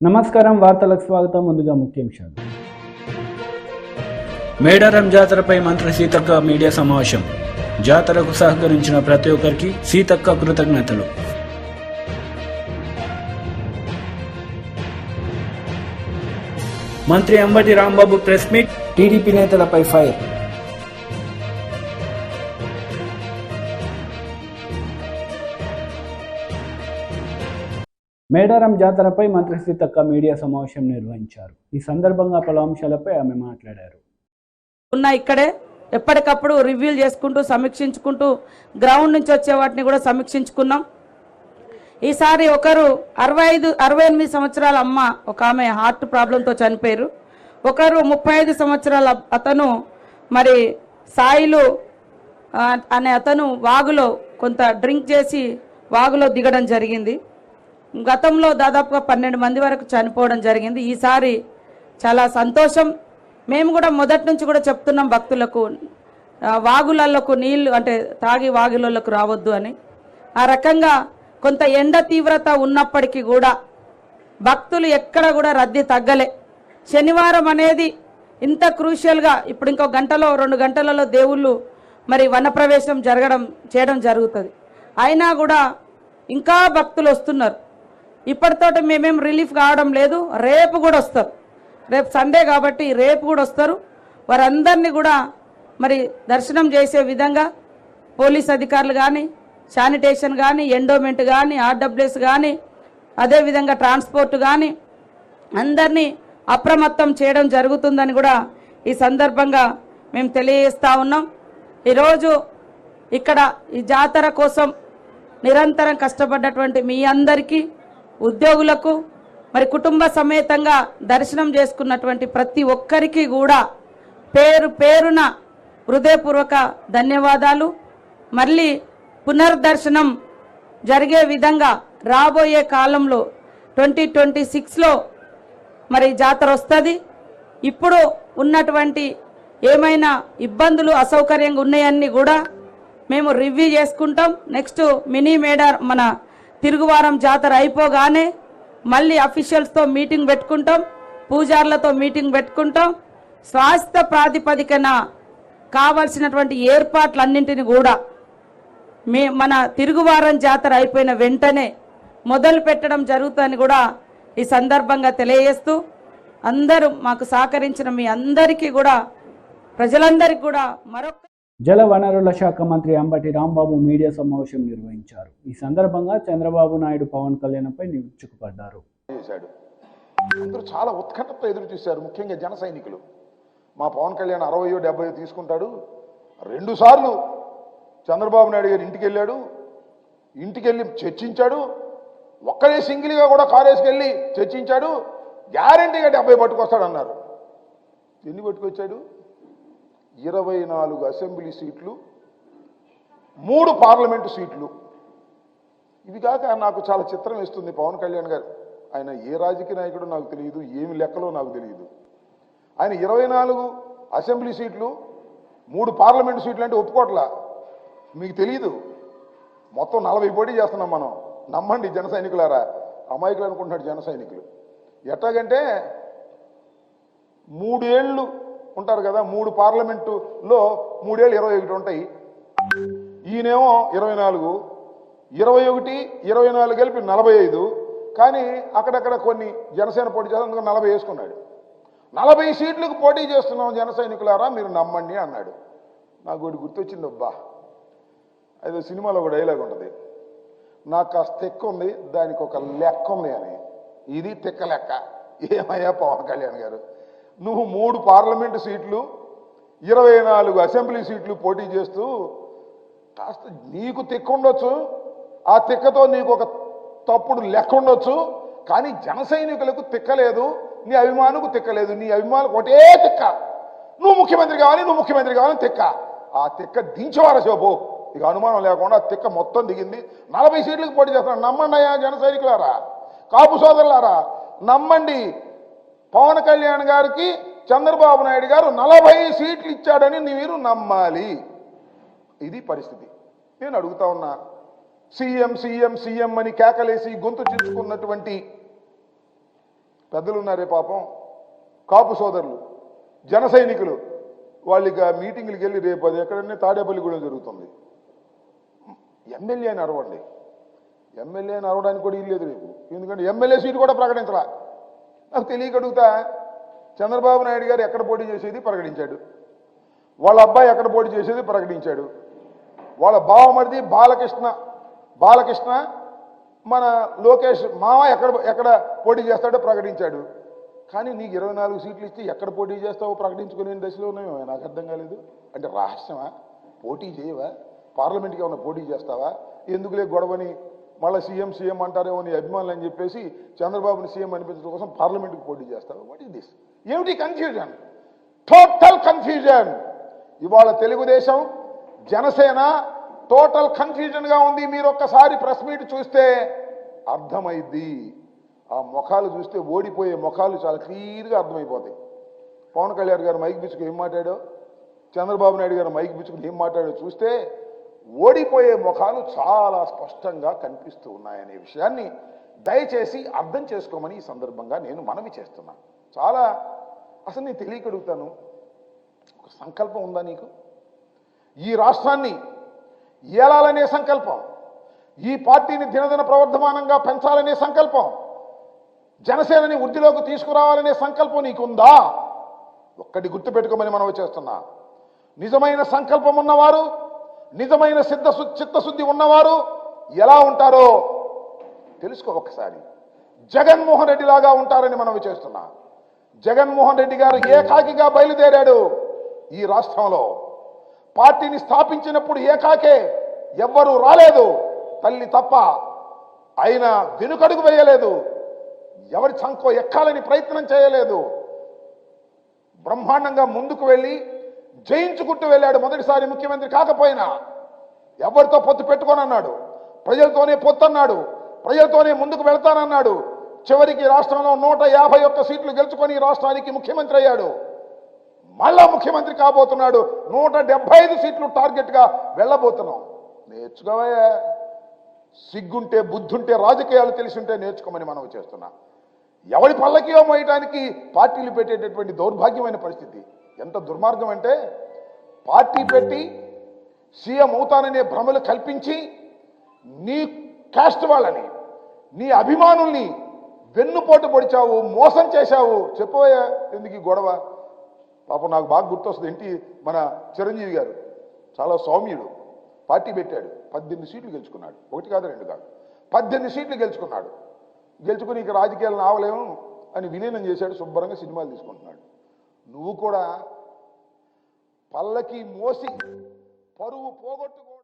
నమస్కారం, వార్తలకు స్వాగతం. ముందుగా ముఖ్యాంశాలు. మేడారం జాతరపై మంత్రి సీతక్క మీడియా సమావేశం. జాతరకు సహకరించిన ప్రతి ఒక్కరికి సీతక్క కృతజ్ఞతలు. మంత్రి Ambati Rambabu press meet. TDP నేతలపై ఫైర్. మేడారం జాతరపై మంత్రి సీతక్క మీడియా సమావేశం నిర్వహించారు. ఈ సందర్భంగా పలు అంశాలపై ఆమె మాట్లాడారు. ఇక్కడే ఎప్పటికప్పుడు రివ్యూలు చేసుకుంటూ సమీక్షించుకుంటూ గ్రౌండ్ నుంచి వచ్చే వాటిని కూడా సమీక్షించుకున్నాం. ఈసారి ఒకరు 68 సంవత్సరాల అమ్మ, ఒక ఆమె హార్ట్ ప్రాబ్లంతో చనిపోయారు. ఒకరు 35 సంవత్సరాల అతను, మరి సాయిలు అనే అతను వాగులో కొంత డ్రింక్ చేసి వాగులో దిగడం జరిగింది. గతంలో దాదాపుగా 12 మంది వరకు చనిపోవడం జరిగింది. ఈసారి చాలా సంతోషం. మేము కూడా మొదటి నుంచి కూడా చెప్తున్నాం భక్తులకు, వాగులలోకి నీళ్లు అంటే తాగి వాగులలోకి రావద్దు అని. ఆ రకంగా కొంత ఎండ తీవ్రత ఉన్నప్పటికీ కూడా భక్తులు ఎక్కడ కూడా రద్దీ తగ్గలే. శనివారం అనేది ఇంత క్రూషియల్గా ఇప్పుడు ఇంకో గంటలో 2 గంటలలో దేవుళ్ళు మరి వనప్రవేశం చేయడం జరుగుతుంది. అయినా కూడా ఇంకా భక్తులు వస్తున్నారు. ఇప్పటితోటి మేమేం రిలీఫ్ కావడం లేదు. రేపు కూడా వస్తారు. రేపు సండే కాబట్టి రేపు కూడా వస్తారు. వారందరినీ కూడా మరి దర్శనం చేసే విధంగా పోలీస్ అధికారులు కానీ, శానిటేషన్ కానీ, ఎండోమెంట్ కానీ, ఆర్డబ్ల్యూఎస్ కానీ, అదేవిధంగా ట్రాన్స్పోర్ట్ కానీ అందరినీ అప్రమత్తం చేయడం జరుగుతుందని కూడా ఈ సందర్భంగా మేము తెలియజేస్తూ ఉన్నాం. ఈరోజు ఇక్కడ ఈ జాతర కోసం నిరంతరం కష్టపడ్డటువంటి మీ అందరికీ, ఉద్యోగులకు, మరి కుటుంబ సమేతంగా దర్శనం చేసుకున్నటువంటి ప్రతి ఒక్కరికి కూడా పేరు పేరున హృదయపూర్వక ధన్యవాదాలు. మళ్ళీ పునర్దర్శనం జరిగే విధంగా రాబోయే కాలంలో 2026లో మరి జాతర వస్తుంది. ఇప్పుడు ఉన్నటువంటి ఏమైనా ఇబ్బందులు అసౌకర్యంగా ఉన్నాయన్నీ కూడా మేము రివ్యూ చేసుకుంటాం. నెక్స్ట్ మినీ మేడారం మన తిరుగువారం జాతర అయిపోగానే మళ్ళీ అఫీషియల్స్తో మీటింగ్ పెట్టుకుంటాం, పూజార్లతో మీటింగ్ పెట్టుకుంటాం. స్వాస్థ్య ప్రాతిపదికన కావాల్సినటువంటి ఏర్పాట్లన్నింటినీ కూడా మన తిరుగువారం జాతర అయిపోయిన వెంటనే మొదలు పెట్టడం జరుగుతుందని కూడా ఈ సందర్భంగా తెలియజేస్తూ, అందరూ మాకు సహకరించిన మీ అందరికీ కూడా, ప్రజలందరికీ కూడా మరొక జల వనరుల శాఖ మంత్రి అంబటి రాంబాబు మీడియా సమావేశం నిర్వహించారు. ఈ సందర్భంగా చంద్రబాబు నాయుడు పవన్ కళ్యాణ్పై విరుచుకుపడ్డారు. అందరూ చాలా ఉత్కంఠతో ఎదురు చూశారు. ముఖ్యంగా జన సైనికులు. మా పవన్ కళ్యాణ్ 60-70 తీసుకుంటాడు. 2 సార్లు చంద్రబాబు నాయుడు గారు ఇంటికి వెళ్ళాడు. ఇంటికి వెళ్ళి చర్చించాడు. ఒక్కడే సింగిల్గా కూడా కారేసుకెళ్ళి చర్చించాడు. గ్యారంటీగా 70 పట్టుకొస్తాడు అన్నారు. ఎన్ని పట్టుకొచ్చాడు? 24 అసెంబ్లీ సీట్లు, 3 పార్లమెంటు సీట్లు. ఇది కాక నాకు చాలా చిత్రం వేస్తుంది పవన్ కళ్యాణ్ గారు. ఆయన ఏ రాజకీయ నాయకుడు నాకు తెలియదు, ఏమి లెక్కలో నాకు తెలియదు. ఆయన 24 అసెంబ్లీ సీట్లు, 3 పార్లమెంటు సీట్లు అంటే ఒప్పుకోట్లా. మీకు తెలియదు, మొత్తం 40 పోటీ చేస్తున్నాం మనం. నమ్మండి జన సైనికులారా. అమాయకులు అనుకుంటున్నాడు జన సైనికులు. ఎట్లాగంటే 3 ఏళ్ళు ఉంటారు కదా, 3 పార్లమెంటులో 3 ఏళ్ళు 21 ఉంటాయి. ఈయనేమో 24, 21, 24 కలిపి 45. కానీ అక్కడక్కడ కొన్ని జనసేన పోటీ చేస్తారు, అందుకని 40 వేసుకున్నాడు. 40 సీట్లకు పోటీ చేస్తున్నాం జన సైనికులారా, మీరు నమ్మండి అన్నాడు. నాకు ఒకటి గుర్తొచ్చింది. అబ్బా, అదే సినిమాలో ఒక డైలాగ్ ఉంటుంది, నాకు కాస్త తెక్క ఉంది, దానికి ఒక లెక్క ఉంది అని. ఇది తెక్క లెక్క. ఏమయ్యా పవన్ కళ్యాణ్ గారు, నువ్వు 3 పార్లమెంటు సీట్లు, 24 అసెంబ్లీ సీట్లు పోటీ చేస్తూ కాస్త నీకు తెక్క ఉండొచ్చు, ఆ తెక్కతో నీకు ఒక తప్పుడు లెక్క ఉండొచ్చు, కానీ జన సైనికులకు తిక్కలేదు, నీ అభిమానులకు తిక్కలేదు. నీ అభిమానులకు ఒకటే తిక్క, నువ్వు ముఖ్యమంత్రి కావాలి, నువ్వు ముఖ్యమంత్రి కావాలని తిక్క. ఆ తిక్క దించేవారా శోభు, ఇక అనుమానం లేకుండా ఆ తిక్క మొత్తం దిగింది. 40 సీట్లకు పోటీ చేస్తున్నాడు. నమ్మండి అయ్యా జన సైనికులారా, కాపు సోదరులారా, నమ్మండి. పవన్ కళ్యాణ్ గారికి చంద్రబాబు నాయుడు గారు 40 సీట్లు ఇచ్చాడని మీరు నమ్మాలి. ఇది పరిస్థితి. నేను అడుగుతా ఉన్నా, సీఎం సీఎం సీఎం అని కేకలేసి గొంతు చించుకున్నటువంటి పెద్దలు ఉన్నారే పాపం, కాపు సోదరులు, జన సైనికులు, వాళ్ళు ఇక మీటింగ్లకు వెళ్ళి రేపు అది ఎక్కడన్నా తాడేపల్లిగూడెం జరుగుతుంది. ఎమ్మెల్యేని అరవండి, ఎమ్మెల్యేని అరవడానికి కూడా ఇల్లేదు రేపు. ఎందుకంటే ఎమ్మెల్యే సీటు కూడా ప్రకటించరా. నాకు తెలియక అడుగుతా, చంద్రబాబు నాయుడు గారు ఎక్కడ పోటీ చేసేది ప్రకటించాడు, వాళ్ళ అబ్బాయి ఎక్కడ పోటీ చేసేది ప్రకటించాడు, వాళ్ళ బావమరిది బాలకృష్ణ మన లోకేష్ మామ ఎక్కడ పోటీ చేస్తాడో ప్రకటించాడు. కానీ నీకు 24 సీట్లు ఇచ్చి ఎక్కడ పోటీ చేస్తావో ప్రకటించుకునే దశలో ఉన్నాయో నాకు అర్థం కాలేదు. అంటే రహస్యమా? పోటీ చేయవా? పార్లమెంట్కి ఏమైనా పోటీ చేస్తావా? ఎందుకులే గొడవని మళ్ళీ సీఎం అంటారేమో నీ అభిమానులు అని చెప్పేసి చంద్రబాబుని సీఎం అనిపించడం కోసం పార్లమెంట్కి పోటీ చేస్తావా? What is this? ఏమిటి కన్ఫ్యూజన్? Total confusion. ఇవాళ తెలుగుదేశం జనసేన టోటల్ కన్ఫ్యూజన్గా ఉంది. మీరు ఒక్కసారి ప్రెస్ మీట్ చూస్తే అర్థమైద్ది. ఆ ముఖాలు చూస్తే ఓడిపోయే ముఖాలు చాలా క్లియర్గా అర్థమైపోతాయి. పవన్ కళ్యాణ్ గారు మైక్ పిచ్చుకు ఏం మాట్లాడో, చంద్రబాబు నాయుడు గారు మైక్ పిచ్చుకుని ఏం మాట్లాడో చూస్తే ఓడిపోయే ముఖాలు చాలా స్పష్టంగా కనిపిస్తూ ఉన్నాయనే విషయాన్ని దయచేసి అర్థం చేసుకోమని ఈ సందర్భంగా నేను మనవి చేస్తున్నాను. చాలా అసలు నేను తెలియకడుగుతాను, ఒక సంకల్పం ఉందా నీకు? ఈ రాష్ట్రాన్ని ఏలాలనే సంకల్పం, ఈ పార్టీని దినదిన ప్రవర్ధమానంగా పెంచాలనే సంకల్పం, జనసేనని వృద్ధిలోకి తీసుకురావాలనే సంకల్పం నీకుందా? ఒక్కటి గుర్తుపెట్టుకోమని మనం చేస్తున్నా. నిజమైన సంకల్పం ఉన్నవారు, నిజమైన చిత్తశుద్ధి ఉన్నవారు ఎలా ఉంటారో తెలుసుకో ఒక్కసారి. జగన్మోహన్ రెడ్డి లాగా ఉంటారని మనం చేస్తున్నా. జగన్మోహన్ రెడ్డి గారు ఏకాకిగా బయలుదేరాడు ఈ రాష్ట్రంలో. పార్టీని స్థాపించినప్పుడు ఏకాకే, ఎవ్వరూ రాలేదు, తల్లి తప్ప. ఆయన వెనుకడుగు వేయలేదు, ఎవరి చంకో ఎక్కాలని ప్రయత్నం చేయలేదు. బ్రహ్మాండంగా ముందుకు వెళ్ళి జయించుకుంటూ వెళ్ళాడు. మొదటిసారి ముఖ్యమంత్రి కాకపోయినా ఎవరితో పొత్తు పెట్టుకోనన్నాడు, ప్రజలతోనే పొత్తు అన్నాడు, ప్రజలతోనే ముందుకు వెళ్తానన్నాడు. చివరికి రాష్ట్రంలో 151 సీట్లు గెలుచుకొని రాష్ట్రానికి ముఖ్యమంత్రి అయ్యాడు. మళ్ళా ముఖ్యమంత్రి కాబోతున్నాడు. 175 సీట్లు టార్గెట్గా వెళ్ళబోతున్నాం. నేర్చుకోవయ్యా, సిగ్గుంటే బుద్ధుంటే రాజకీయాలు తెలిసి ఉంటే నేర్చుకోమని మనం చేస్తున్నా. ఎవరి పల్లకియో మోయడానికి పార్టీలు పెట్టేటటువంటి దౌర్భాగ్యమైన పరిస్థితి. ఎంత దుర్మార్గం అంటే, పార్టీ పెట్టి సీఎం అవుతాననే భ్రమలు కల్పించి నీ కాస్ట్ వాళ్ళని, నీ అభిమానుల్ని వెన్నుపోటు పొడిచావు, మోసం చేశావు. చెప్పబోయా ఎందుకు ఈ గొడవ? పాపం నాకు బాగా గుర్తొస్తుంది, మన చిరంజీవి గారు చాలా సౌమ్యుడు, పార్టీ పెట్టాడు, 18 సీట్లు గెలుచుకున్నాడు. 1 కాదు 2 కాదు, 18 సీట్లు గెలుచుకున్నాడు. గెలుచుకుని ఇక రాజకీయాలు నావలేము అని విలీనం చేశాడు, శుభ్రంగా సినిమాలు తీసుకుంటున్నాడు. నువ్వు కూడా పల్లకి మోసి పరువు పోగొట్టుకో.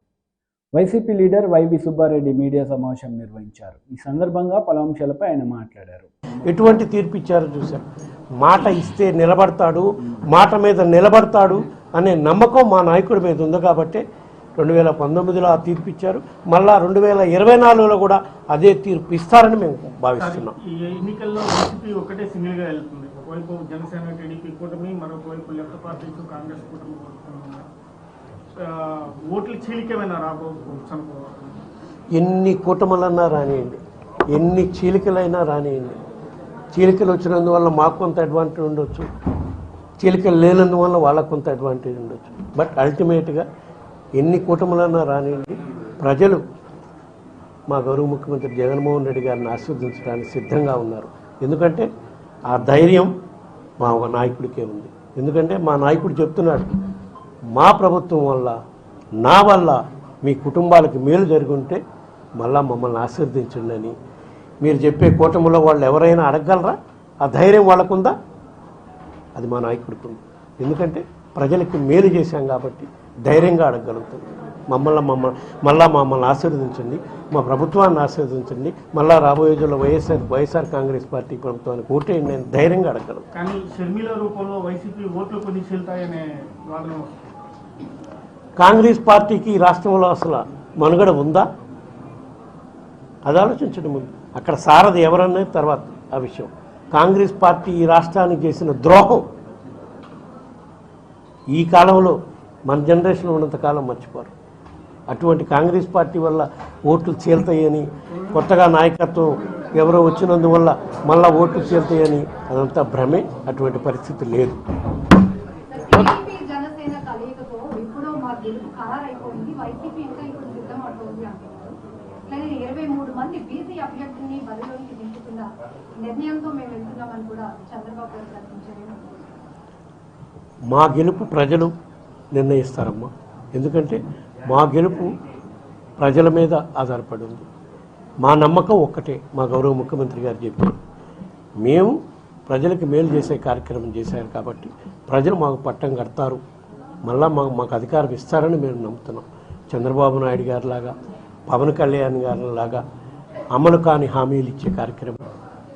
వైసీపీ లీడర్ వైవి సుబ్బారెడ్డి మీడియా సమావేశం నిర్వహించారు. ఈ సందర్భంగా పలు అంశాలపై ఆయన మాట్లాడారు. ఎటువంటి తీర్పు ఇచ్చారో చూశారు. మాట ఇస్తే నిలబడతాడు, మాట మీద నిలబడతాడు అనే నమ్మకం మా నాయకుడి మీద ఉంది కాబట్టి 2019లో ఆ తీర్పు ఇచ్చారు. మళ్ళా 2024లో కూడా అదే తీర్పు ఇస్తారని మేము భావిస్తున్నాం. ఈ ఎన్నికల్లో వైసీపీ ఒకటే సింగిల్ గా వెళ్తుంది. ఒకవైపు జనసేన టీడీపీ కూటమి, మరొకవైపు లెఫ్ట్ పార్టీస్ కాంగ్రెస్ కూటమి. ఓట్లు చీలికేమైనా రాబోతుంది. ఎన్ని కూటములన్నా రానియండి, ఎన్ని చీలికలైనా రానియండి. చీలికలు వచ్చినందువల్ల మాకు కొంత అడ్వాంటేజ్ ఉండొచ్చు, చీలికలు లేనందువల్ల వాళ్ళకు కొంత అడ్వాంటేజ్ ఉండొచ్చు. బట్ అల్టిమేట్గా ఎన్ని కూటములన్నా రానియండి, ప్రజలు మా గౌరవ ముఖ్యమంత్రి జగన్మోహన్ రెడ్డి గారిని ఆశీర్వదించడానికి సిద్ధంగా ఉన్నారు. ఎందుకంటే ఆ ధైర్యం మా నాయకుడికే ఉంది. ఎందుకంటే మా నాయకుడు చెప్తున్నాడు, మా ప్రభుత్వం వల్ల, నా వల్ల మీ కుటుంబాలకు మేలు జరుగుంటే మళ్ళా మమ్మల్ని ఆశీర్వదించండి అని. మీరు చెప్పే కూటమిలో వాళ్ళు ఎవరైనా అడగగలరా? ఆ ధైర్యం వాళ్ళకుందా? అది మా నాయకుడికి ఉంది. ఎందుకంటే ప్రజలకు మేలు చేశాం కాబట్టి ధైర్యంగా అడగగలుగుతాం. మమ్మల్ని ఆశీర్వదించండి, మా ప్రభుత్వాన్ని ఆశీర్వదించండి, మళ్ళా రాబోయే రోజుల్లో వైఎస్ఆర్ కాంగ్రెస్ పార్టీ ప్రభుత్వానికి ఓటేయండి అని ధైర్యంగా అడగలం. కానీ షర్మిల రూపంలో వైసీపీ ఓట్లు కొన్ని చీలుతాయనే వాదన. కాంగ్రెస్ పార్టీకి రాష్ట్రంలో అసలు మనుగడ ఉందా? అది ఆలోచించడం ముందు. అక్కడ సారథి ఎవరనేది తర్వాత ఆ విషయం. కాంగ్రెస్ పార్టీ ఈ రాష్ట్రానికి చేసిన ద్రోహం ఈ కాలంలో మన జనరేషన్లో ఉన్నంతకాలం మర్చిపోరు. అటువంటి కాంగ్రెస్ పార్టీ వల్ల ఓట్లు చీలుతాయని కొత్తగా నాయకత్వం ఎవరో వచ్చినందువల్ల మళ్ళా ఓట్లు చేరుతాయని అదంతా భ్రమే. అటువంటి పరిస్థితి లేదు. టీడీపీ జనసేన కలయికతో ఇప్పుడు మా గెలుపు ఖరారైపోయింది, వైసీపీ ఇంకా ఇప్పుడు సిద్ధమవుతోంది అంటున్నారు. కానీ 23 మంది బీసీ అభ్యర్థుల్ని బరిలోకి దింపుతున్న నిర్ణయంతో మేము వెళ్తున్నామని కూడా చంద్రబాబు గారు ప్రకటించారు. మా గెలుపు ప్రజలు నిర్ణయిస్తారమ్మా. ఎందుకంటే మా గెలుపు ప్రజల మీద ఆధారపడి ఉంది. మా నమ్మకం ఒక్కటే, మా గౌరవ ముఖ్యమంత్రి గారు చెప్పారు, మేము ప్రజలకు మేలు చేసే కార్యక్రమం చేశారు కాబట్టి ప్రజలు మాకు పట్టం కడతారు, మళ్ళా మాకు అధికారం ఇస్తారని మేము నమ్ముతున్నాం. చంద్రబాబు నాయుడు గారిలాగా, పవన్ కళ్యాణ్ గారిలాగా అమలు కాని హామీలు ఇచ్చే కార్యక్రమం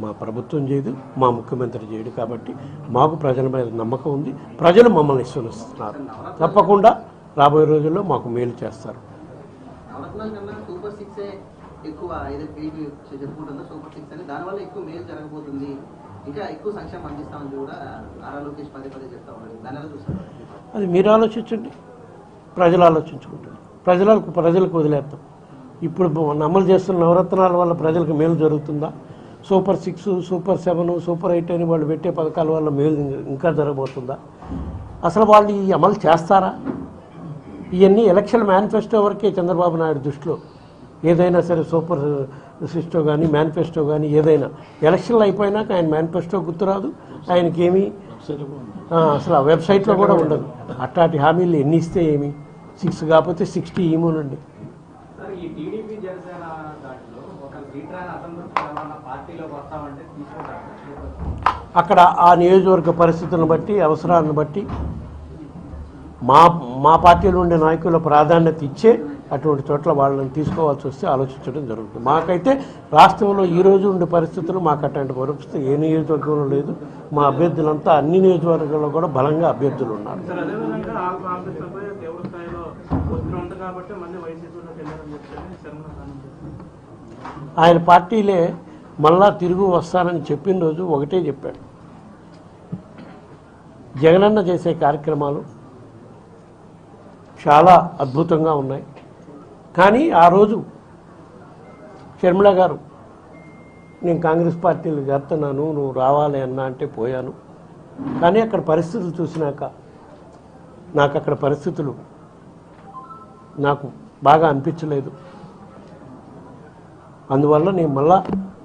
మా ప్రభుత్వం చేయదు, మా ముఖ్యమంత్రి చేయడు. కాబట్టి మాకు ప్రజల మీద నమ్మకం ఉంది. ప్రజలు మమ్మల్ని విశ్వసిస్తున్నారు. తప్పకుండా రాబోయే రోజుల్లో మాకు మేలు చేస్తారు. ఎక్కువ చెప్పుకుంటుందో సూపర్ 6 అని, దానివల్ల ఎక్కువ మేలు జరగబోతుంది, ఇంకా ఎక్కువ సంక్షేమం అందిస్తామని కూడా నారా లోకేష్ పదే చెప్తా ఉన్నారు. దాని ఎలా చూస్తారు? అది మీరు ఆలోచించండి, ప్రజలు ఆలోచించుకుంటారు. ప్రజలకు వదిలేస్తాం. ఇప్పుడు అమలు చేస్తున్న నవరత్నాల వల్ల ప్రజలకు మేలు జరుగుతుందా? సూపర్ 6, సూపర్ 7, సూపర్ 8 అని వాళ్ళు పెట్టే పథకాల వల్ల మేలు ఇంకా జరగబోతుందా? అసలు వాళ్ళు ఈ అమలు చేస్తారా? ఇవన్నీ ఎలక్షన్ మేనిఫెస్టో వరకే చంద్రబాబు నాయుడు దృష్టిలో. ఏదైనా సరే సూపర్ సిస్టో కానీ మేనిఫెస్టో కానీ ఏదైనా ఎలక్షన్లు అయిపోయినాక ఆయన మేనిఫెస్టో గుర్తురాదు, ఆయనకేమీ అసలు ఆ వెబ్సైట్లో కూడా ఉండదు. అట్లాంటి హామీలు ఎన్ని ఇస్తే ఏమి? 6 కాకపోతే 60 ఇవ్వనండి. అక్కడ ఆ నియోజకవర్గ పరిస్థితులను బట్టి, అవసరాలను బట్టి మా పార్టీలో ఉండే నాయకుల ప్రాధాన్యత ఇచ్చే అటువంటి చోట్ల వాళ్ళని తీసుకోవాల్సి వస్తే ఆలోచించడం జరుగుతుంది. మాకైతే రాష్ట్రంలో ఈరోజు ఉండే పరిస్థితులు మాకు అట్లాంటి పరిస్థితి ఏ నియోజకవర్గంలో లేదు. మా అభ్యర్థులంతా అన్ని నియోజకవర్గాల్లో కూడా బలంగా అభ్యర్థులు ఉన్నారు. ఆయన పార్టీలే మళ్ళా తిరుగు వస్తానని చెప్పిన రోజు ఒకటే చెప్పాడు, జగనన్న చేసే కార్యక్రమాలు చాలా అద్భుతంగా ఉన్నాయి. కానీ ఆ రోజు షర్మిల గారు నేను కాంగ్రెస్ పార్టీలో చేస్తున్నాను, నువ్వు రావాలి అన్నా అంటే పోయాను. కానీ అక్కడ పరిస్థితులు చూసినాక నాకు అక్కడ పరిస్థితులు నాకు బాగా అనిపించలేదు. అందువల్ల నేను మళ్ళా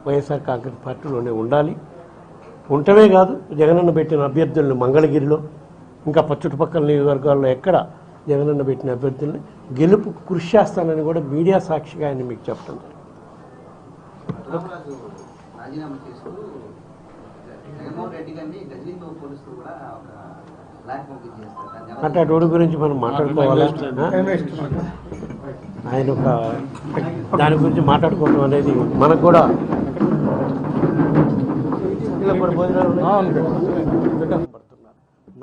వైఎస్ఆర్ కాంగ్రెస్ పార్టీలోనే ఉండాలి. ఉండటమే కాదు, జగనన్న పెట్టిన అభ్యర్థులను మంగళగిరిలో ఇంకా చుట్టుపక్కల నియోజకవర్గాల్లో ఎక్కడ జగనన్న పెట్టిన అభ్యర్థుల్ని గెలుపు కృషి చేస్తానని కూడా మీడియా సాక్షిగా ఆయన మీకు చెప్పడం అంటే అటు గురించి మనం మాట్లాడుకోవాలి. ఆయన ఒక దాని గురించి మాట్లాడుకోవడం అనేది మనకు కూడా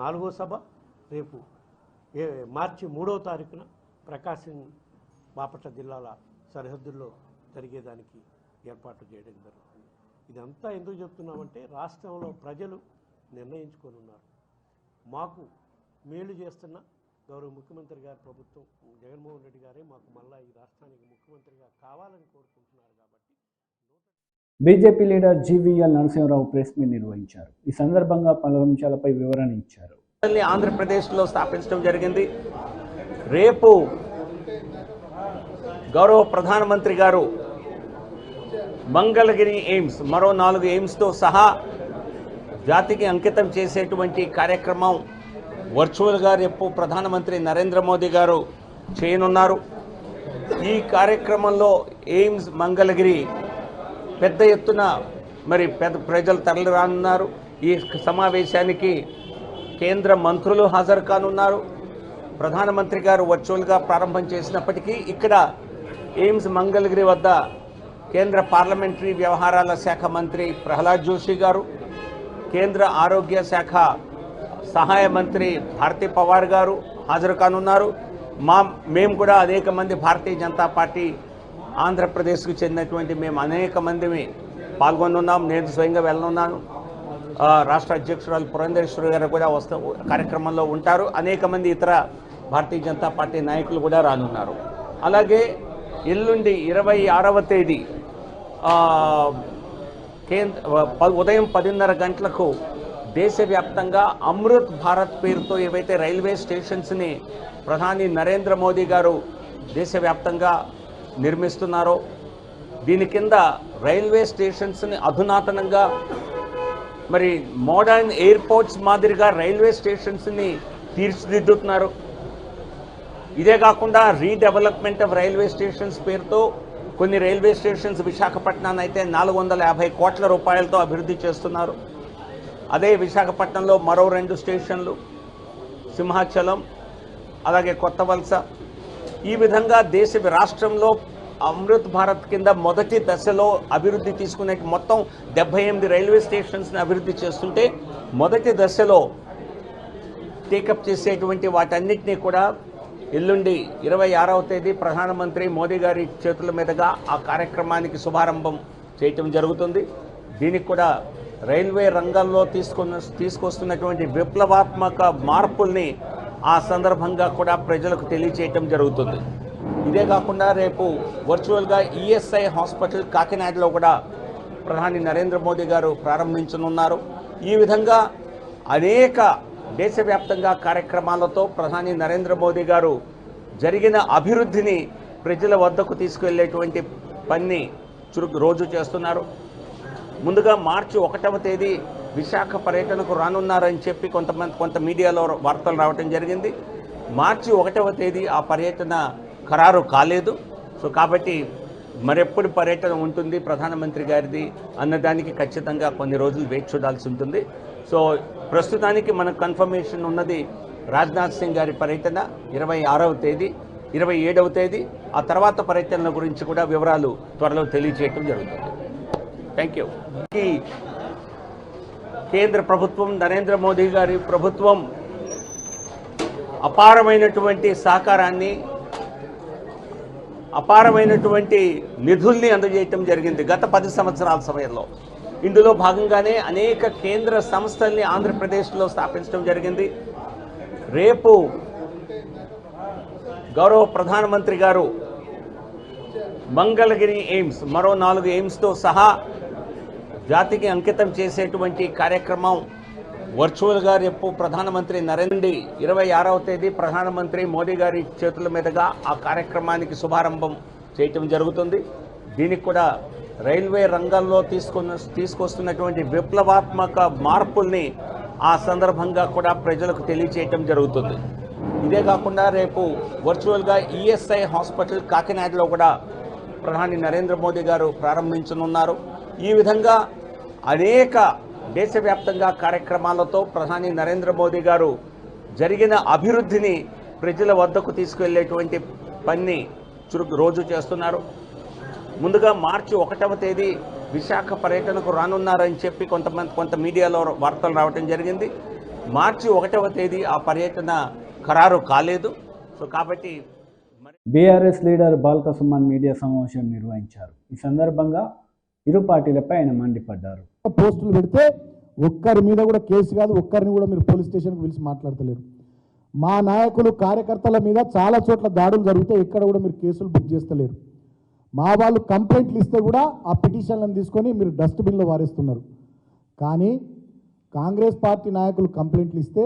4వ సభ రేపు మార్చి 3వ తారీఖున ప్రకాశం బాపట్ల జిల్లాల సరిహద్దుల్లో జరిగేదానికి ఏర్పాట్లు చేయడం జరుగుతుంది. ఇదంతా ఎందుకు చెప్తున్నామంటే రాష్ట్రంలో ప్రజలు నిర్ణయించుకొని ఉన్నారు. మాకు మేలు చేస్తున్న గౌరవ ముఖ్యమంత్రి గారి ప్రభుత్వం జగన్మోహన్ రెడ్డి గారే మాకు మళ్ళా ఈ రాష్ట్రానికి ముఖ్యమంత్రిగా కావాలని కోరుకుంటున్నారు. కాబట్టి BJP leader GVL Narasimha Rao press meet నిర్వహించారు. ఈ సందర్భంగా పలు అంశాలపై వివరణ ఇచ్చారు. ఆంధ్రప్రదేశ్లో స్థాపించడం జరిగింది. రేపు గౌరవ ప్రధానమంత్రి గారు మంగళగిరి ఎయిమ్స్ మరో 4 ఎయిమ్స్తో సహా జాతికి అంకితం చేసేటువంటి కార్యక్రమం వర్చువల్గా రేపు ప్రధానమంత్రి నరేంద్ర మోదీ గారు చేయనున్నారు. ఈ కార్యక్రమంలో ఎయిమ్స్ మంగళగిరి పెద్ద ఎత్తున ప్రజలు తరలి రానున్నారు. ఈ సమావేశానికి కేంద్ర మంత్రులు హాజరు కానున్నారు. ప్రధానమంత్రి గారు వర్చువల్గా ప్రారంభం చేసినప్పటికీ ఇక్కడ ఎయిమ్స్ మంగళగిరి వద్ద కేంద్ర పార్లమెంటరీ వ్యవహారాల శాఖ మంత్రి ప్రహ్లాద్ జోషి గారు, కేంద్ర ఆరోగ్య శాఖ సహాయ మంత్రి భారతీ పవార్ గారు హాజరు కానున్నారు. మేము కూడా అనేక మంది భారతీయ జనతా పార్టీ ఆంధ్రప్రదేశ్కు చెందినటువంటి మేము అనేక మంది పాల్గొనున్నాం. నేను స్వయంగా వెళ్ళనున్నాను. రాష్ట్ర అధ్యక్షురాలు పురంధేశ్వరి గారు కూడా కార్యక్రమంలో ఉంటారు. అనేక మంది ఇతర భారతీయ జనతా పార్టీ నాయకులు కూడా రానున్నారు. అలాగే ఎల్లుండి 26వ తేదీ ఉదయం 10:30 గంటలకు దేశవ్యాప్తంగా అమృత్ భారత్ పేరుతో ఏవైతే రైల్వే స్టేషన్స్ని ప్రధాని నరేంద్ర మోదీ గారు దేశవ్యాప్తంగా నిర్మిస్తున్నారో దీని కింద రైల్వే స్టేషన్స్ని అధునాతనంగా మరి మోడర్న్ ఎయిర్పోర్ట్స్ మాదిరిగా రైల్వే స్టేషన్స్ని తీర్చిదిద్దుతున్నారు. ఇదే కాకుండా రీడెవలప్మెంట్ ఆఫ్ రైల్వే స్టేషన్స్ పేరుతో కొన్ని రైల్వే స్టేషన్స్ విశాఖపట్నాన్ని అయితే 450 కోట్ల రూపాయలతో అభివృద్ధి చేస్తున్నారు. అదే విశాఖపట్నంలో మరో 2 స్టేషన్లు సింహాచలం అలాగే కొత్త వలస, ఈ విధంగా రాష్ట్రంలో అమృత్ భారత్ కింద మొదటి దశలో అభివృద్ధి తీసుకునే మొత్తం 78 రైల్వే స్టేషన్స్ని అభివృద్ధి చేస్తుంటే మొదటి దశలో టేకప్ చేసేటువంటి వాటన్నిటినీ కూడా ఎల్లుండి 26వ తేదీ ప్రధానమంత్రి మోదీ గారి చేతుల మీదుగా ఆ కార్యక్రమానికి శుభారంభం చేయటం జరుగుతుంది. దీనికి కూడా రైల్వే రంగంలో తీసుకొస్తున్నటువంటి విప్లవాత్మక మార్పుల్ని ఆ సందర్భంగా కూడా ప్రజలకు తెలియచేయటం జరుగుతుంది. ఇదే కాకుండా రేపు వర్చువల్గా ఈఎస్ఐ హాస్పిటల్ కాకినాడలో కూడా ప్రధాని నరేంద్ర మోదీ గారు ప్రారంభించనున్నారు. ఈ విధంగా అనేక దేశవ్యాప్తంగా కార్యక్రమాలతో ప్రధాని నరేంద్ర మోదీ గారు జరిగిన అభివృద్ధిని ప్రజల వద్దకు తీసుకెళ్లేటువంటి పని రోజు చేస్తున్నారు. ముందుగా మార్చి 1వ తేదీ విశాఖ పర్యటనకు రానున్నారని చెప్పి కొంత మీడియాలో వార్తలు రావడం జరిగింది. మార్చి 1వ తేదీ ఆ పర్యటన ఖరారు కాలేదు. సో కాబట్టి మరెప్పుడు పర్యటన ఉంటుంది ప్రధానమంత్రి గారిది అన్నదానికి ఖచ్చితంగా కొన్ని రోజులు వేచి చూడాల్సి ఉంటుంది. సో ప్రస్తుతానికి మనకు కన్ఫర్మేషన్ ఉన్నది రాజ్నాథ్ సింగ్ గారి పర్యటన 26వ తేదీ, 27వ తేదీ. ఆ తర్వాత పర్యటనల గురించి కూడా వివరాలు త్వరలో తెలియజేయడం జరుగుతుంది. Thank you. కేంద్ర ప్రభుత్వం, నరేంద్ర మోదీ గారి ప్రభుత్వం అపారమైనటువంటి సహకారాన్ని, అపారమైనటువంటి నిధుల్ని అందజేయటం జరిగింది గత 10 సంవత్సరాల సమయంలో. ఇందులో భాగంగానే అనేక కేంద్ర సంస్థల్ని ఆంధ్రప్రదేశ్లో స్థాపించడం జరిగింది. రేపు గౌరవ ప్రధానమంత్రి గారు మంగళగిరి ఎయిమ్స్, మరో 4 ఎయిమ్స్తో సహా జాతికి అంకితం చేసేటువంటి కార్యక్రమం వర్చువల్గా రేపు ప్రధానమంత్రి 26వ తేదీ ప్రధానమంత్రి మోదీ గారి చేతుల మీదుగా ఆ కార్యక్రమానికి శుభారంభం చేయటం జరుగుతుంది. దీనికి కూడా రైల్వే రంగంలో తీసుకొస్తున్నటువంటి విప్లవాత్మక మార్పుల్ని ఆ సందర్భంగా కూడా ప్రజలకు తెలియచేయటం జరుగుతుంది. ఇదే కాకుండా రేపు వర్చువల్గా ఈఎస్ఐ హాస్పిటల్ కాకినాడలో కూడా ప్రధాని నరేంద్ర మోదీ గారు ప్రారంభించనున్నారు. ఈ విధంగా అనేక దేశవ్యాప్తంగా కార్యక్రమాలతో ప్రధాని నరేంద్ర మోదీ గారు జరిగిన అభివృద్ధిని ప్రజల వద్దకు తీసుకెళ్లేటువంటి పని రోజు చేస్తున్నారు. ముందుగా మార్చి 1వ తేదీ విశాఖ పర్యటనకు రానున్నారని చెప్పి కొంత మీడియాలో వార్తలు రావడం జరిగింది. మార్చి 1వ తేదీ ఆ పర్యటన ఖరారు కాలేదు. సో కాబట్టి BRS leader Balka Suman media సమావేశం నిర్వహించారు. ఈ సందర్భంగా ఇరు పార్టీలపై ఆయన మండిపడ్డారు. పోస్టులు పెడితే ఒక్కరి మీద కూడా కేసు కాదు, ఒక్కరిని కూడా మీరు పోలీస్ స్టేషన్కి పిలిచి మాట్లాడతలేరు. మా నాయకులు కార్యకర్తల మీద చాలా చోట్ల దాడులు జరిగితే ఎక్కడ కూడా మీరు కేసులు బుక్ చేస్తలేరు. మా వాళ్ళు కంప్లైంట్లు ఇస్తే కూడా ఆ పిటిషన్లను తీసుకొని మీరు డస్ట్బిన్లో వారేస్తున్నారు. కానీ కాంగ్రెస్ పార్టీ నాయకులు కంప్లైంట్లు ఇస్తే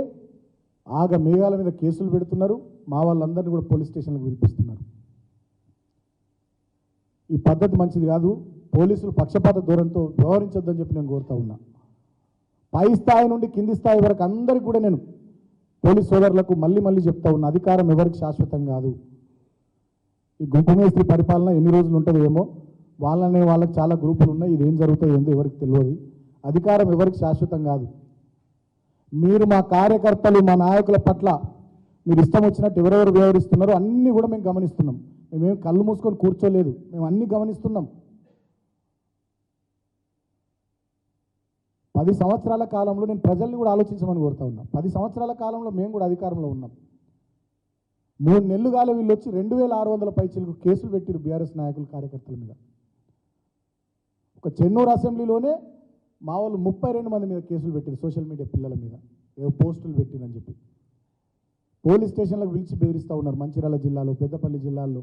ఆగ మేఘాల మీద కేసులు పెడుతున్నారు, మా వాళ్ళందరినీ కూడా పోలీస్ స్టేషన్లకు పిలిపిస్తున్నారు. ఈ పద్ధతి మంచిది కాదు. పోలీసులు పక్షపాత ధోరణితో వ్యవహరించొద్దని చెప్పి నేను కోరుతా ఉన్నా. పై స్థాయి నుండి కింది స్థాయి వరకు అందరికీ కూడా నేను పోలీస్ సోదరులకు మళ్ళీ చెప్తా ఉన్నా, అధికారం ఎవరికి శాశ్వతం కాదు. ఈ గుంపు మేస్త్రి పరిపాలన ఎన్ని రోజులు ఉంటుందో ఏమో, వాళ్ళకి చాలా గ్రూపులు ఉన్నాయి, ఇదేం జరుగుతుందో ఏందో ఎవరికి తెలియదు. అధికారం ఎవరికి శాశ్వతం కాదు. మీరు మా కార్యకర్తలు, మా నాయకుల పట్ల మీరు ఇష్టం వచ్చినట్టు ఎవరెవరు వ్యవహరిస్తున్నారో అన్నీ కూడా మేము గమనిస్తున్నాం. మేమేం కళ్ళు మూసుకొని కూర్చోలేదు, మేము అన్నీ గమనిస్తున్నాం. 10 సంవత్సరాల కాలంలో నేను ప్రజల్ని కూడా ఆలోచించమని కోరుతా ఉన్నా. 10 సంవత్సరాల కాలంలో మేము కూడా అధికారంలో ఉన్నాం. 3 నెలలు కాలే వీళ్ళు వచ్చి 2600 పైచీలకు కేసులు పెట్టిరు బీఆర్ఎస్ నాయకులు, కార్యకర్తల మీద. ఒక చెన్నూరు అసెంబ్లీలోనే మా వాళ్ళు 32 మంది మీద కేసులు పెట్టిరు, సోషల్ మీడియా పిల్లల మీద ఏదో పోస్టులు పెట్టిరని చెప్పి. పోలీస్ స్టేషన్లకు పిలిచి బెదిరిస్తూ ఉన్నారు. మంచిర్యాల జిల్లాలో, పెద్దపల్లి జిల్లాల్లో,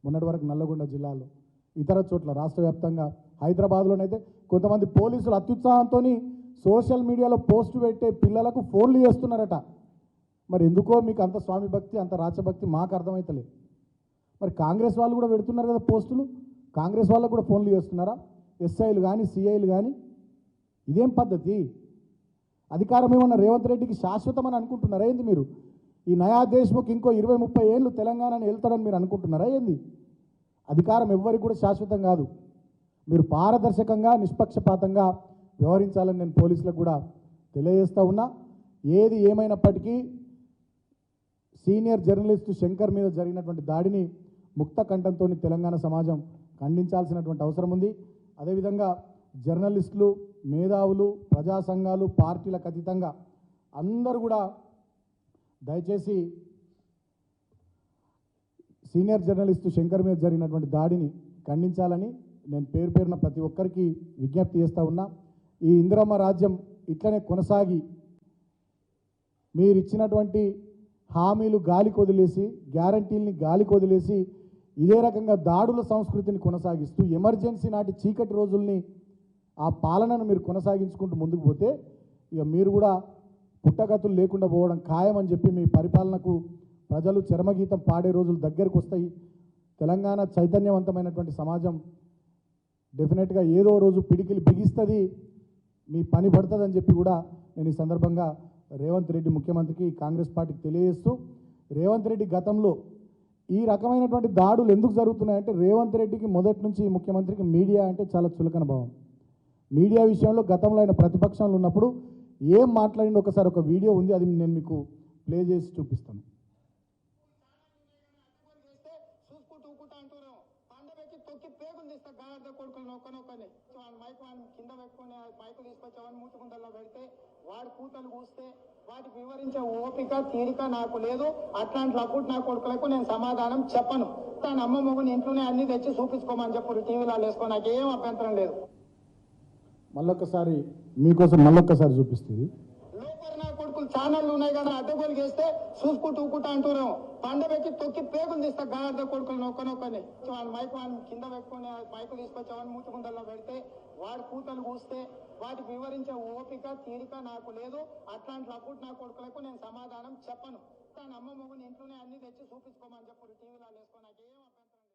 మొన్నటి వరకు నల్లగొండ జిల్లాలో, ఇతర చోట్ల రాష్ట్ర వ్యాప్తంగా హైదరాబాద్లోనైతే కొంతమంది పోలీసులు అత్యుత్సాహంతో సోషల్ మీడియాలో పోస్టు పెట్టే పిల్లలకు ఫోన్లు చేస్తున్నారట. మరి ఎందుకో మీకు అంత స్వామి భక్తి, అంత రాచభక్తి మాకు అర్థమవుతలే. మరి కాంగ్రెస్ వాళ్ళు కూడా పెడుతున్నారు కదా పోస్టులు, కాంగ్రెస్ వాళ్ళకు కూడా ఫోన్లు చేస్తున్నారా? ఎస్ఐలు కానీ సిఐలు కానీ? ఇదేం పద్ధతి? అధికారం ఏమన్నా రేవంత్ రెడ్డికి శాశ్వతమని అనుకుంటున్నారా ఏంది మీరు? ఈ నయా దేశ్ముఖ్ ఇంకో 20-30 ఏళ్ళు తెలంగాణని వెళ్తాడని మీరు అనుకుంటున్నారా ఏంది? అధికారం ఎవ్వరికి కూడా శాశ్వతం కాదు. మీరు పారదర్శకంగా నిష్పక్షపాతంగా వ్యవహరించాలని నేను పోలీసులకు కూడా తెలియజేస్తూ ఉన్నా. ఏది ఏమైనప్పటికీ సీనియర్ జర్నలిస్టు శంకర్ మీద జరిగినటువంటి దాడిని ముక్త కంఠంతో తెలంగాణ సమాజం ఖండించాల్సినటువంటి అవసరం ఉంది. అదేవిధంగా జర్నలిస్టులు, మేధావులు, ప్రజా సంఘాలు, పార్టీలకు అతీతంగా అందరూ కూడా దయచేసి సీనియర్ జర్నలిస్టు శంకర్ మీద జరిగినటువంటి దాడిని ఖండించాలని నేను పేరు పేరున ప్రతి ఒక్కరికి విజ్ఞప్తి చేస్తూ ఉన్నా. ఈ ఇందిరమ్మ రాజ్యం ఇట్లనే కొనసాగి మీరు ఇచ్చినటువంటి హామీలు గాలికి వదిలేసి, గ్యారంటీల్ని గాలికి వదిలేసి ఇదే రకంగా దాడుల సంస్కృతిని కొనసాగిస్తూ ఎమర్జెన్సీ నాటి చీకటి రోజుల్ని ఆ పాలనను మీరు కొనసాగించుకుంటూ ముందుకు పోతే ఇక మీరు కూడా పుట్టగతులు లేకుండా పోవడం ఖాయమని చెప్పి మీ పరిపాలనకు ప్రజలు చరమగీతం పాడే రోజులు దగ్గరకు వస్తాయి. తెలంగాణ చైతన్యవంతమైనటువంటి సమాజం డెఫినెట్గా ఏదో రోజు పిడికిలు బిగిస్తుంది, మీ పని పడుతుందని చెప్పి కూడా నేను ఈ సందర్భంగా రేవంత్ రెడ్డి ముఖ్యమంత్రికి, కాంగ్రెస్ పార్టీకి తెలియజేస్తూ, రేవంత్ రెడ్డి గతంలో ఈ రకమైనటువంటి దాడులు ఎందుకు జరుగుతున్నాయంటే రేవంత్ రెడ్డికి మొదటి నుంచి ముఖ్యమంత్రికి మీడియా అంటే చాలా చులకన భావం. మీడియా విషయంలో గతంలో ఆయన ప్రతిపక్షంలో ఉన్నప్పుడు ఏం మాట్లాడింది ఒకసారి ఒక వీడియో ఉంది, అది నేను మీకు ప్లే చేసి చూపిస్తాను. వాడు కూతలు కూస్తే వాటికి వివరించే ఓపిక తీరిక నాకు లేదు. అట్లాంటి లప్పుడు నా కొడుకులకు నేను సమాధానం చెప్పను. తన అమ్మ మొగుని ఇంట్లోనే అన్ని తెచ్చి చూపించుకోమని చెప్పు, టీవీలో వేసుకో, నాకేం అభ్యంతరం లేదు. మళ్ళొక్కసారి మీకోసం మళ్ళొక్కసారి చూపిస్తుంది. లోపల నా కొడుకులు ఛానళ్ళు ఉన్నాయి కదా, అడ్డగోలు చేస్తే చూసుకుంటూ ఊకుంటా అంటున్నాం. పండబెట్టి తొక్కి పేగులు తీస్తా గాడిద కొడుకులు నొక్కనొక్కని. మైకు కింద పెట్టుకుని మైకు తీసుకొచ్చామని మూతుకుండల్లో పెడితే వాడు కూతలు కూస్తే వాటికి వివరించే ఓపిక తీరిక నాకు లేదు. అట్లాంటి లప్పుడు నా కొడుకులకు నేను సమాధానం చెప్పను. తన అమ్మ మొగుని ఇంట్లోనే అన్ని తెచ్చి చూపించుకోమని చెప్పు, టీవీలో వేసుకో, నాకేం అభ్యంతరం లేదు.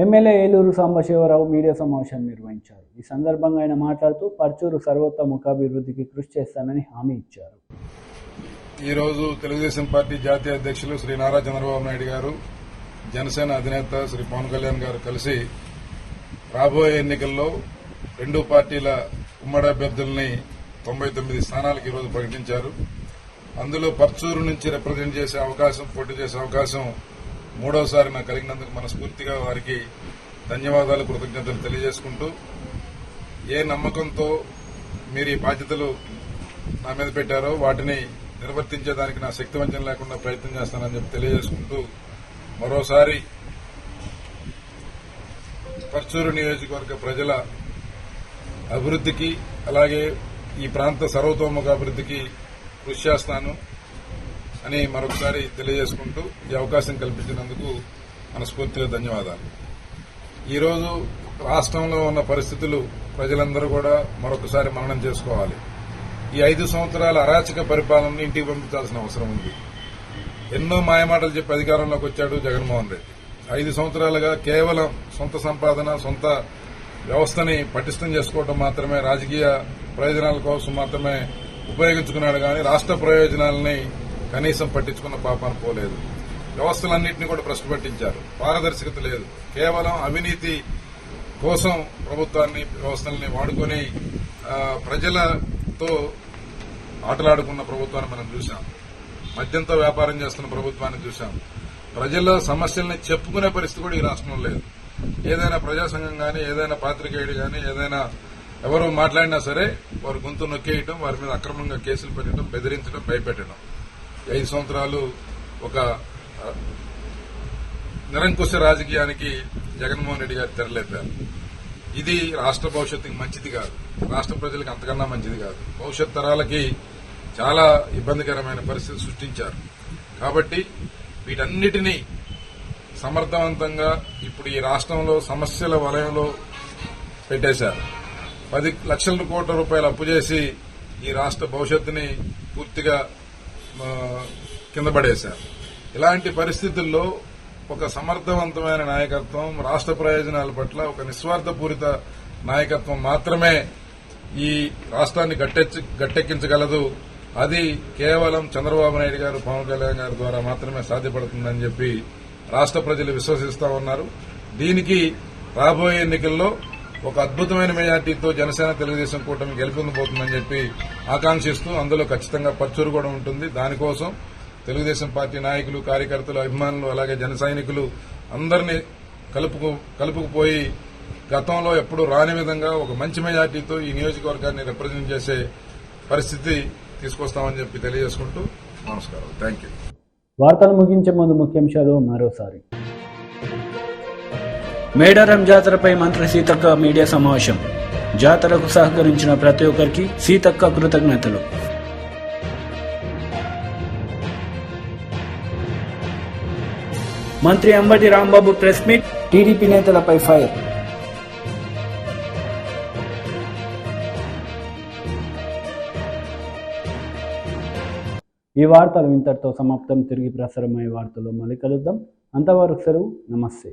ఎమ్మెల్యే ఏలూరు సాంబశివరావు మీడియా సమావేశం నిర్వహించారు. ఈ సందర్భంగా ఆయన మాట్లాడుతూ పర్చూరు సర్వోత్తముఖాభివృద్ధికి కృషి చేస్తానని హామీ ఇచ్చారు. ఈరోజు తెలుగుదేశం పార్టీ జాతీయ అధ్యక్షులు శ్రీ నారా చంద్రబాబు నాయుడు గారు, జనసేన అధినేత శ్రీ పవన్ కళ్యాణ్ గారు కలిసి రాబోయే ఎన్నికల్లో రెండు పార్టీల ఉమ్మడి అభ్యర్థుల్ని 99 స్థానాలకు ఈరోజు ప్రకటించారు. అందులో పర్చూరు నుంచి రిప్రజెంట్ చేసే అవకాశం, పోటీ చేసే అవకాశం మూడోసారి నాకు కలిగినందుకు మనస్ఫూర్తిగా వారికి ధన్యవాదాలు, కృతజ్ఞతలు తెలియజేసుకుంటూ, ఏ నమ్మకంతో మీరు ఈ బాధ్యతలు నా మీద పెట్టారో వాటిని నిర్వర్తించేదానికి నా శక్తి వంచన లేకుండా ప్రయత్నం చేస్తానని చెప్పి తెలియజేసుకుంటూ, మరోసారి పర్చూరు నియోజకవర్గ ప్రజల అభివృద్ధికి అలాగే ఈ ప్రాంత సర్వతోముఖ అభివృద్ధికి కృషి చేస్తాను అని మరొకసారి తెలియజేసుకుంటూ ఈ అవకాశం కల్పించినందుకు మనస్ఫూర్తిగా ధన్యవాదాలు. ఈరోజు రాష్ట్రంలో ఉన్న పరిస్థితులు ప్రజలందరూ కూడా మరొకసారి మననం చేసుకోవాలి. ఈ 5 సంవత్సరాల అరాచక పరిపాలనను ఇంటికి పంపించాల్సిన అవసరం ఉంది. ఎన్నో మాయమాటలు చెప్పి అధికారంలోకి వచ్చాడు జగన్మోహన్ రెడ్డి. 5 సంవత్సరాలుగా కేవలం సొంత సంపాదన, సొంత వ్యవస్థని పటిష్టం చేసుకోవడం మాత్రమే, రాజకీయ ప్రయోజనాల కోసం మాత్రమే ఉపయోగించుకున్నాడు కానీ రాష్ట్ర ప్రయోజనాలని కనీసం పట్టించుకున్న పాపాన పోలేదు. వ్యవస్థలన్నింటినీ కూడా భ్రష్టు పట్టించారు. పారదర్శకత లేదు. కేవలం అవినీతి కోసం ప్రభుత్వాన్ని, వ్యవస్థల్ని వాడుకొని ప్రజలతో ఆటలాడుకున్న ప్రభుత్వాన్ని మనం చూశాం. మద్యంతో వ్యాపారం చేస్తున్న ప్రభుత్వాన్ని చూశాం. ప్రజల సమస్యల్ని చెప్పుకునే పరిస్థితి కూడా ఈ రాష్ట్రంలో లేదు. ఏదైనా ప్రజా సంఘం కానీ, ఏదైనా పాత్రికేయుడు కానీ, ఏదైనా ఎవరు మాట్లాడినా సరే వారు గొంతు నొక్కేయటం, వారి మీద అక్రమంగా కేసులు పెట్టడం, బెదిరించడం, భయపెట్టడం. 5 సంవత్సరాలు ఒక నిరంకుశ రాజకీయానికి జగన్మోహన్ రెడ్డి గారు తెరలేపారు. ఇది రాష్ట్ర భవిష్యత్తుకి మంచిది కాదు. రాష్ట్ర ప్రజలకు అంతకన్నా మంచిది కాదు. భవిష్యత్ తరాలకి చాలా ఇబ్బందికరమైన పరిస్థితి సృష్టించారు. కాబట్టి వీటన్నిటినీ సమర్థవంతంగా ఇప్పుడు ఈ రాష్ట్రంలో సమస్యల వలయంలో పెట్టేశారు. 10 లక్షల కోట్ల రూపాయలు అప్పు చేసి ఈ రాష్ట్ర భవిష్యత్తుని పూర్తిగా కింద పడేశారు. ఇలాంటి పరిస్థితుల్లో ఒక సమర్థవంతమైన నాయకత్వం, రాష్ట్ర ప్రయోజనాల పట్ల ఒక నిస్వార్థపూరిత నాయకత్వం మాత్రమే ఈ రాష్ట్రాన్ని గట్టెక్కించగలదు. అది కేవలం చంద్రబాబు నాయుడు గారు, పవన్ కళ్యాణ్ గారి ద్వారా మాత్రమే సాధ్యపడుతుందని చెప్పి రాష్ట్ర ప్రజలు విశ్వసిస్తా ఉన్నారు. దీనికి రాబోయే ఎన్నికల్లో ఒక అద్భుతమైన మెజార్టీతో జనసేన తెలుగుదేశం కూటమి గెలుపొందబోతుందని చెప్పి ఆకాంక్షిస్తూ, అందులో ఖచ్చితంగా పర్చూరు కూడా ఉంటుంది. దానికోసం తెలుగుదేశం పార్టీ నాయకులు, కార్యకర్తలు, అభిమానులు, అలాగే జన సైనికులు అందరినీ కలుపుకుపోయి గతంలో ఎప్పుడూ రాని విధంగా ఒక మంచి మెజార్టీతో ఈ నియోజకవర్గాన్ని రిప్రజెంట్ చేసే పరిస్థితి తీసుకొస్తామని చెప్పి తెలియజేసుకుంటూ నమస్కారం. Thank you. వార్తలు ముగించే ముందు ముఖ్యాంశాలు మరోసారి. మేడారం జాతరపై మంత్రి సీతక్క మీడియా సమావేశం. జాతరకు సహకరించిన ప్రతి ఒక్కరికి సీతక్క కృతజ్ఞతలు. మంత్రి Ambati Rambabu press meet. TDP నేతలపై ఫైర్. ఈ వార్తలు ఇంతటితో సమాప్తం. తిరిగి ప్రసారమయ్యే వార్తల్లో మళ్ళీ కలుద్దాం. అంతవరకు సెలవు. నమస్తే.